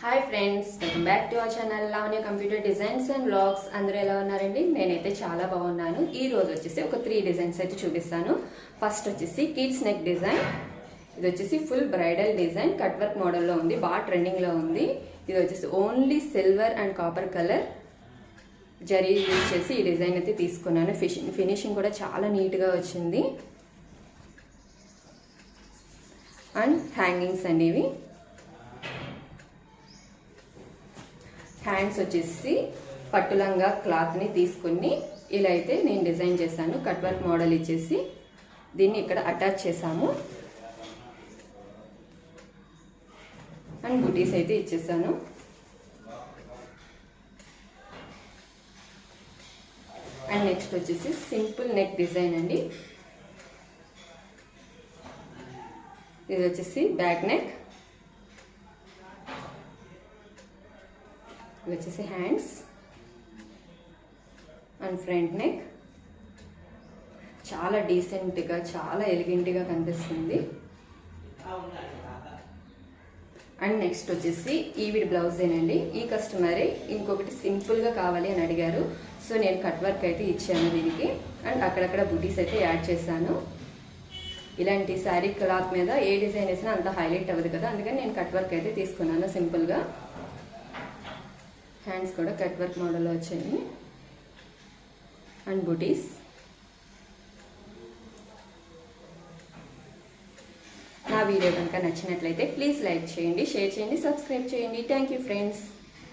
Hi friends, welcome back to our channel Lavanya computer designs and vlogs. అందరూ ఎలా ఉన్నారండి? నేనైతే చాలా బాగున్నాను. ఈ రోజు వచ్చేసి ఒక 3 డిజైన్స్ అయితే చూపిస్తాను. ఫస్ట్ వచ్చేసి కిడ్స్ నెక్ డిజైన్. ఇది వచ్చేసి full bridal design, cut work మోడల్లో ఉంది, బాగా ట్రెండింగ్లో ఉంది. ఇది వచ్చేసి only silver and copper colour zari use చేసి ఈ డిజైన్ అయితే తీసుకున్నాను. ఫినిషింగ్ కూడా చాలా నీట్గా వచ్చింది. అండ్ హ్యాంగింగ్స్ అండి ఇవి. హ్యాండ్స్ వచ్చేసి పట్టులంగా క్లాత్ని తీసుకుని ఇలా అయితే నేను డిజైన్ చేశాను. కట్ వర్క్ మోడల్ ఇచ్చేసి దీన్ని ఇక్కడ అటాచ్ చేసాము. అండ్ బుటీస్ అయితే ఇచ్చేసాను. అండ్ నెక్స్ట్ వచ్చేసి సింపుల్ నెక్ డిజైన్ అండి. ఇది వచ్చేసి బ్యాక్ నెక్, ఇది వచ్చేసి హ్యాండ్స్ అండ్ ఫ్రంట్ నెక్. చాలా డీసెంట్గా, చాలా ఎలిగెంట్గా కనిపిస్తుంది. అండ్ నెక్స్ట్ వచ్చేసి ఈవిడ బ్లౌజేనండి. ఈ కస్టమరే ఇంకొకటి సింపుల్గా కావాలి అని అడిగారు, సో నేను కట్ వర్క్ అయితే ఇచ్చాను దీనికి. అండ్ అక్కడక్కడ బుటీస్ అయితే యాడ్ చేశాను. ఇలాంటి శారీ క్లాత్ మీద ఏ డిజైన్ వేసినా అంత హైలైట్ అవ్వదు కదా, అందుకని నేను కట్ వర్క్ అయితే తీసుకున్నాను సింపుల్గా. హ్యాండ్స్ కూడా కట్ వర్క్ మోడల్లో వచ్చాయి. అండ్ బుటీస్. నా వీడియో కనుక నచ్చినట్లయితే ప్లీజ్ లైక్ చేయండి, షేర్ చేయండి, సబ్స్క్రైబ్ చేయండి. Thank you friends.